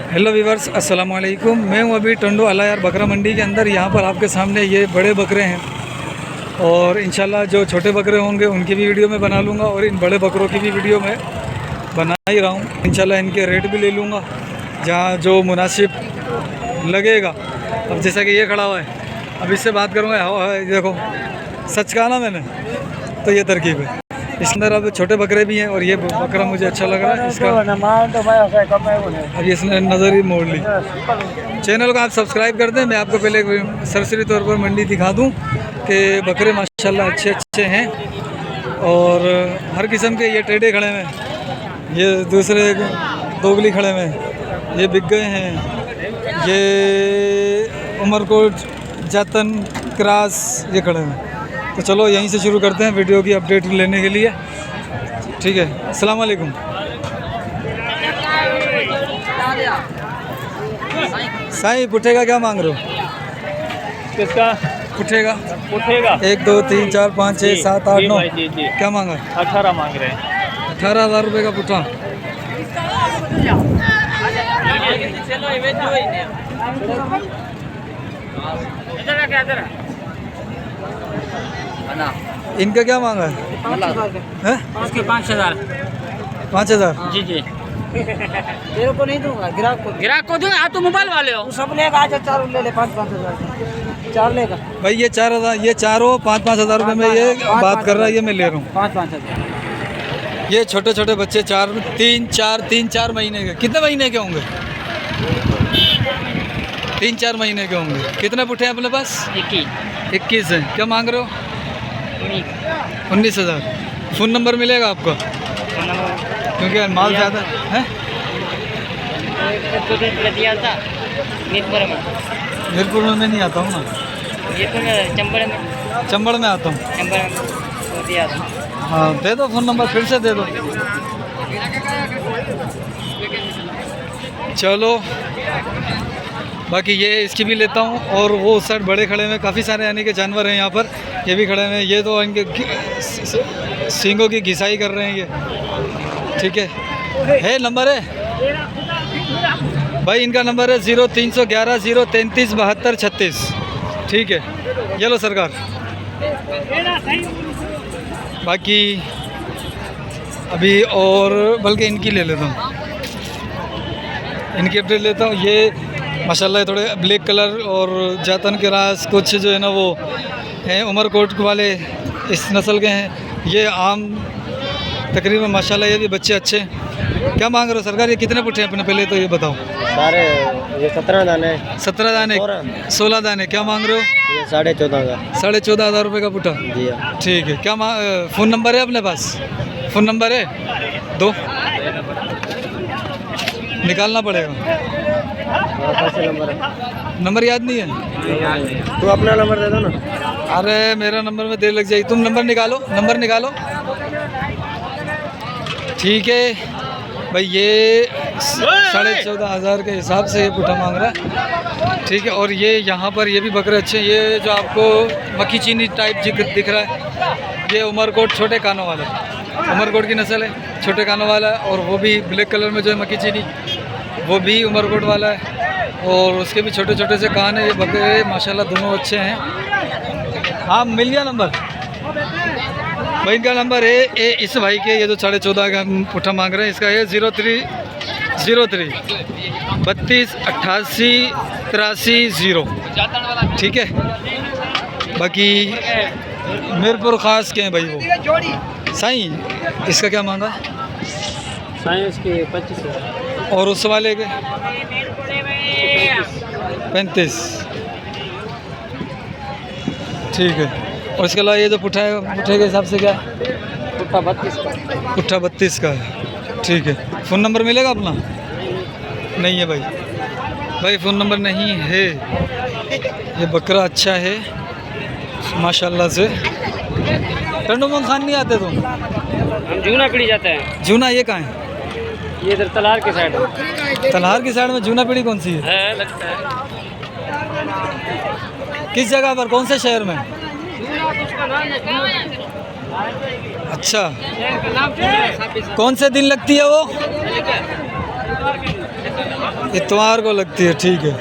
Hello viewers, अस्सलाम वालेकुम। मैं हूँ अभी टंडो अलायार बकरा मंडी के अंदर। यहाँ पर आपके सामने ये बड़े बकरे हैं और इंशाल्लाह जो छोटे बकरे होंगे उनकी भी वीडियो में बना लूँगा और इन बड़े बकरों की भी वीडियो में बना ही रहा हूँ। इंशाल्लाह इनके रेट भी ले लूँगा जहाँ जो मुनासिब लगेगा। अब जैसा कि ये खड़ा हुआ है, अब इससे बात करूँगा। हाँ देखो, सच कहा ना मैंने, तो ये तरकीब है। इस अंदर अब छोटे बकरे भी हैं और ये बकरा मुझे अच्छा लग रहा है इसका। अब इसने नज़र ही मोड़ ली। चैनल को आप सब्सक्राइब कर दें। मैं आपको पहले सरसरी तौर पर मंडी दिखा दूं कि बकरे माशाल्लाह अच्छे अच्छे हैं और हर किस्म के। ये टेढ़े खड़े हैं, ये दूसरे दोगली खड़े हैं, ये बिक गए हैं, ये उमरकोट जातन क्रास ये खड़े हैं। तो चलो यहीं से शुरू करते हैं वीडियो की अपडेट लेने के लिए। ठीक है, अस्सलाम वालेकुम। साईं पुट्ठे का क्या मांग रहे हो? किसका पुट्ठे का? उठेगा 1 2 3 4 5 6 7 8 9 जी जी क्या मांगा? 18 मांग रहे हैं। 18,000 रुपये का पुट्ठा। इनका क्या मांगा है? 5,000। 5,000। जी जी तेरे को नहीं दूंगा, गिराक को दूंगा। आप तो मोबाइल वाले हो। सब लेगा, आज 4 ले ले, 5,000 4 लेगा भाई ये 4,000, ये चारों 5,000 रुपये में ये बात कर रहा है। ये मैं ले रहा हूँ 5,000। ये छोटे छोटे बच्चे 3-4 महीने के। कितने महीने के होंगे? 3-4 महीने के होंगे। कितने पुट्ठे हैं अपने पास? 21 हैं। क्या मांग रहे हो? 19,000। फ़ोन नंबर मिलेगा आपको? क्योंकि माल ज़्यादा है। मीरपुर में मैं नहीं आता हूँ ना, चंबड़ में आता हूँ। हाँ दे दो फ़ोन नंबर, फिर से दे दो। चलो बाकी ये इसकी भी लेता हूँ। और वो उस साइड बड़े खड़े हैं, काफ़ी सारे यानी कि जानवर हैं यहाँ पर। ये भी खड़े हैं, ये तो इनके सींगों की घिसाई कर रहे हैं ये। ठीक है नंबर है भाई, इनका नंबर है 0311 033 72 36। ठीक है, ये लो सरकार। बाकी अभी और बल्कि इनकी ले लेता हूँ, इनकी अपडेट लेता हूँ। ये माशाल्लाह थोड़े ब्लैक कलर और जातन के रास कुछ जो है ना वो हैं, उमरकोट वाले इस नस्ल के हैं। ये आम तकरीबन माशाल्लाह ये भी बच्चे अच्छे। क्या मांग रहे हो सरकार? ये कितने पुट्ठे हैं अपने, पहले तो ये बताओ। सारे ये 17 दाने। 17 दाने, 16 दाने। क्या मांग रहे हो? ये 14,500 का। 14,500 रुपये का पुट्ठा। जी ठीक है। क्या फ़ोन नंबर है अपने पास? फ़ोन नंबर है? दो निकालना पड़ेगा। नंबर याद नहीं है? तू अपना नंबर दे दो ना। अरे मेरा नंबर में देर लग जाएगी, तुम नंबर निकालो। ठीक है भाई, ये 14,500 के हिसाब से ये पुट्ठा मांग रहा है। ठीक है, और ये यहाँ पर ये भी बकरे अच्छे हैं। ये जो आपको मक्खी चीनी टाइप दिख रहा है, ये उमरकोट छोटे कानों वाला, उमरकोट की नस्ल है, छोटे कानों वाला है। और वो भी ब्लैक कलर में जो है मक्खी चीनी, वो भी उमरकोट वाला है। और उसके भी छोटे छोटे से कान है। ये बकरे माशाल्लाह दोनों अच्छे हैं। हाँ मिल गया नंबर भाई। इनका नंबर है इस भाई के, ये जो 14,500 का पुट्ठा मांग रहे हैं, इसका है 0303 32 88 83 0। ठीक है, बाकी मीरपुर ख़ास के हैं भाई वो। साईं इसका क्या मांगा? साइंस के 25,000 और उस वाले के 35। ठीक है, और इसके अलावा ये जो पुट्ठा है, पुट्ठे के हिसाब से क्या है? पुट्ठा 32 का। पुट्ठा 32 का है। ठीक है, फ़ोन नंबर मिलेगा अपना? नहीं है भाई, फ़ोन नंबर नहीं है। ये बकरा अच्छा है माशाल्लाह से। टंडोमन खान नहीं आते तुम? हम जूना पीढ़ी जाते हैं। जूना ये कहाँ है? ये इधर तलार के साइड है। तलहार की साइड में जूना पीढ़ी कौन सी है? लगता है। किस जगह पर, कौन से शहर में? अच्छा, कौन से दिन लगती है वो? इतवार को लगती है, ठीक है।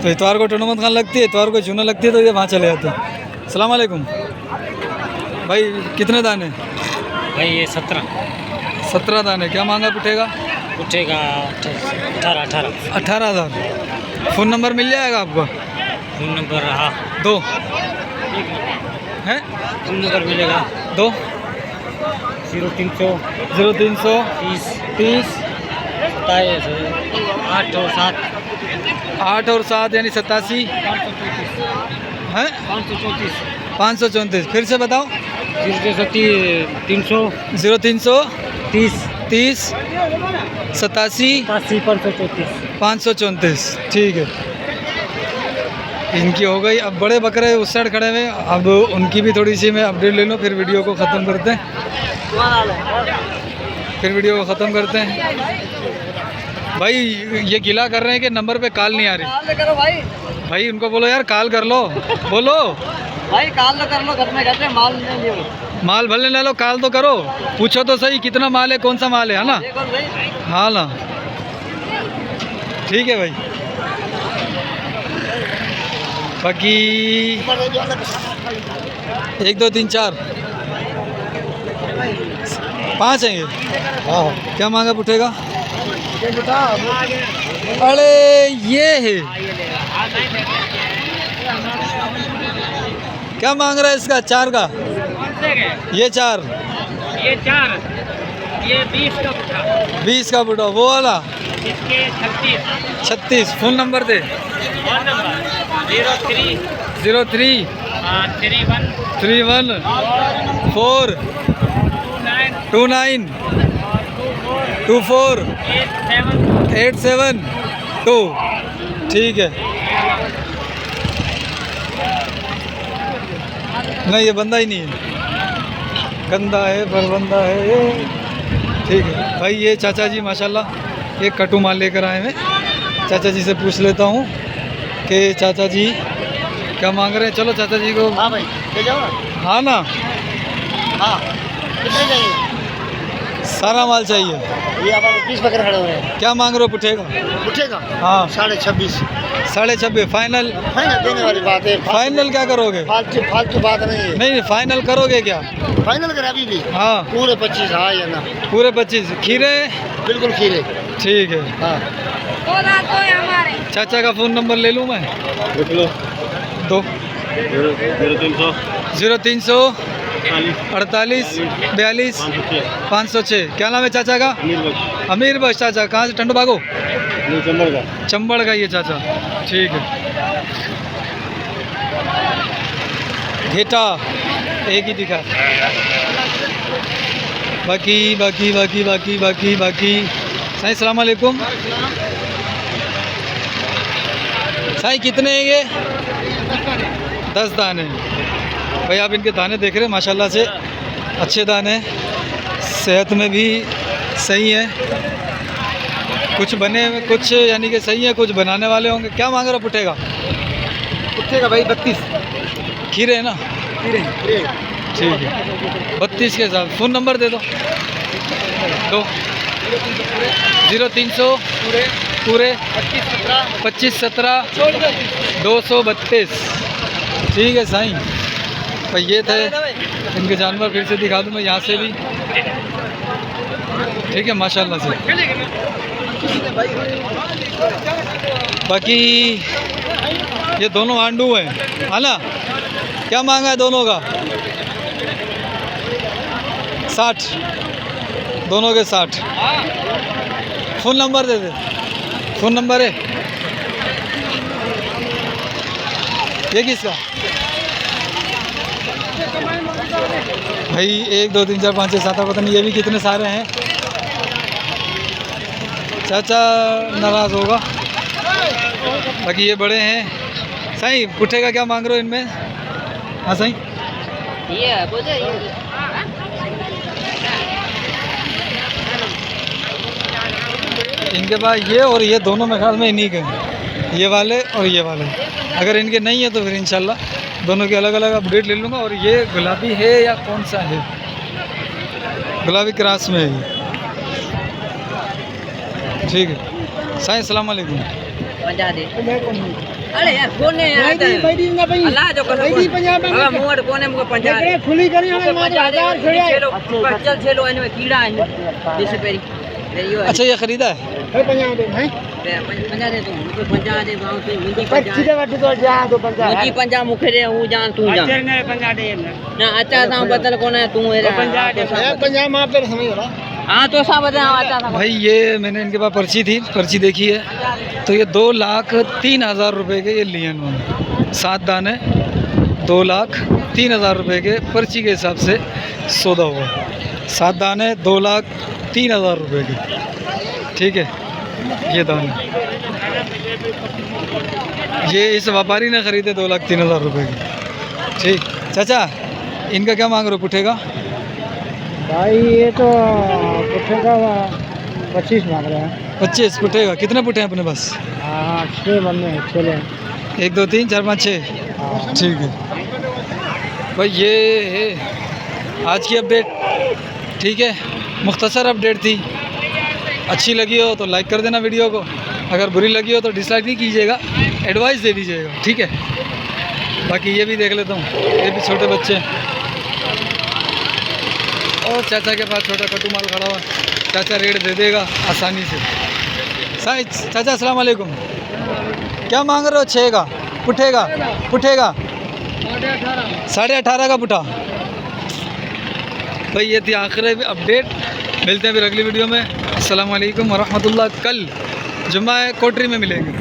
तो इतवार को टनमत खान लगती है, इतवार को चूना लगती है, तो ये वहाँ चले जाते हैं। अस्सलाम वालेकुम भाई, कितने दाने? भाई ये 17 दाने। क्या मांगा पुठेगा? उठेगा 18 18,000। फ़ोन नंबर मिल जाएगा आपको? फोन नंबर रहा 2 है, फोन नंबर मिलेगा 2 0300 0300 30 8 और 7 8 और 7 यानी 87 है 534। फिर से बताओ। 300 0300 30 30 87 534। ठीक है, इनकी हो गई। अब बड़े बकरे उस साइड खड़े हुए, अब उनकी भी थोड़ी सी मैं अपडेट ले लूँ, फिर वीडियो को ख़त्म करते हैं। भाई ये गिला कर रहे हैं कि नंबर पे कॉल नहीं आ रही। करो भाई, भाई उनको बोलो यार कॉल कर लो, बोलो भाई कॉल तो कर लो, घर में कहते माल नहीं लियो। माल भले ले लो, कॉल तो करो, पूछो तो सही कितना माल है, कौन सा माल है ना। देखो भाई, हाँ ना, ठीक है भाई। बाकी 1 2 3 4 5 हैं ये। हाँ, क्या मांगा पुठेगा? अरे ये है, क्या मांग रहा है इसका? 4 का, ये 4 ये 4 ये 20 का पुठा 20 का बुढ़ा, वो वाला इसके 36। फ़ोन नंबर दे। Phone number 03 03 31 4 29 24 872। ठीक है, नहीं ये बंदा ही नहीं है, गंदा है पर बंदा है ये। ठीक है भाई, ये चाचा जी माशाल्लाह एक कटु माल लेकर आए हैं। चाचा जी से पूछ लेता हूँ कि चाचा जी क्या मांग रहे हैं। चलो चाचा जी को। हाँ भाई ले जाओ ना। हाँ ना, हाँ कितने चाहिए? सारा माल चाहिए। ये आप 20 बकरे खड़े हुए हैं। क्या मांग रहे हो पुठेगा? उठेगा हाँ 26.5। 26.5 फाइनल। फाइनल देने वाली बात है। फाइनल क्या करोगे? फालतू बात नहीं है। नहीं फाइनल करोगे क्या? फाइनल कर अभी भी। हाँ पूरे 25। हाँ या ना? पूरे 25। खीरे? बिल्कुल खीरे। ठीक है। हाँ चाचा का फ़ोन नंबर ले लूँ मैं? लिख लो। 2 0300 48 42 506। क्या नाम है चाचा का? अमीर बख्श। चाचा कहाँ से? टंडो भागो चंबड़ का ये चाचा। ठीक है, घेटा एक ही दिखा। बाकी साईं सलाम वालेकुम। साईं कितने हैं ये? 10 दाने। भाई आप इनके दाने देख रहे हैं, माशाल्लाह से अच्छे दाने, सेहत में भी सही है। कुछ बने हुए, कुछ यानी कि सही है, कुछ बनाने वाले होंगे। क्या मांग रहा पुठेगा? उठेगा भाई 32। खीरे है ना? खीरे। ठीक है, 32 के साथ। फ़ोन नंबर दे दो। 0300 पूरे 25 17 232। ठीक है साईं। भाई ये थे इनके जानवर, फिर से दिखा दूँ मैं यहाँ से भी। ठीक है माशाल्लाह से। बाकी ये दोनों आंडू हैं, है ना? क्या मांगा है दोनों का? 60। दोनों के 60। फ़ोन नंबर दे दे। फ़ोन नंबर है ये किसका? भाई 1 2 3 4 5 6 7 पता नहीं ये भी कितने सारे हैं। चाचा नाराज़ होगा। बाकी ये बड़े हैं। साईं पुठे का क्या मांग रहे हो इनमें? हाँ साईं, इनके पास ये और ये दोनों में ख्याल में इन्हीं के हैं, ये वाले और ये वाले। अगर इनके नहीं है तो फिर इंशाल्लाह दोनों की अलग अलग अपडेट ले लूँगा। और ये गुलाबी है या कौन सा है? गुलाबी क्रॉस में है। ठीक है साईं अस्सलाम वालेकुम। पंजा दे अरे यार कोने यार अल्लाह जो करो अब मोड़ कोने मुको पंजा खुली करी हमें 5000 छोड़िया चल चलो इनमें कीड़ा है जैसे पेरी यो अच्छा ये ख़रीदा है पंजा दे भाई पंजा दे तू मुको पंजा दे भाव से मुंडी पंजा सीधे वट तो जा तो पंजा मुंडी पंजा मुखे दे हूं जान तू जान अचर ने पंजा दे ना अच्छा सा बदल कोने तू पंजा दे पंजा मां पे समझ रहा। हाँ तो सा बता अच्छा सा भाई ये मैंने इनके पास पर्ची थी, पर्ची देखी है तो ये 2,03,000 रुपये के ये लिए इन्होंने 7 दाने 2,03,000 रुपये के पर्ची के हिसाब से सौदा हुआ। 7 दाने 2,03,000 रुपये के, ठीक है ये दाने ये इस व्यापारी ने ख़रीदे 2,03,000 रुपये के। ठीक चाचा इनका क्या मांग रहे हो पुट्ठे का? भाई ये तो पुट्ठे का 25 मांग रहे हैं। 25 पुट्ठे का? कितने पुट्ठे हैं अपने पास? हाँ 6 बनने हैं, 6 ले 1 2 3 4 5 6। ठीक है भाई ये है आज की अपडेट, ठीक है मुख्तसर अपडेट थी। अच्छी लगी हो तो लाइक कर देना वीडियो को, अगर बुरी लगी हो तो डिसलाइक नहीं कीजिएगा, एडवाइस दे दीजिएगा, ठीक है। बाकी ये भी देख लेता हूँ, ये भी छोटे बच्चे हैं और चाचा के पास छोटा कटू माल खड़ा हुआ, चाचा रेट दे देगा आसानी से। साईं चाचा अस्सलाम वालेकुम, क्या मांग रहे हो? 6 का पुट्ठे का? पुट्ठे का 18.5 का पुट्ठा। भाई ये थी आखिरी अपडेट, मिलते हैं फिर अगली वीडियो में। अस्सलाम वालेकुम वरहमतुल्लाह। कल जुम्मा है, कोटरी में मिलेंगे।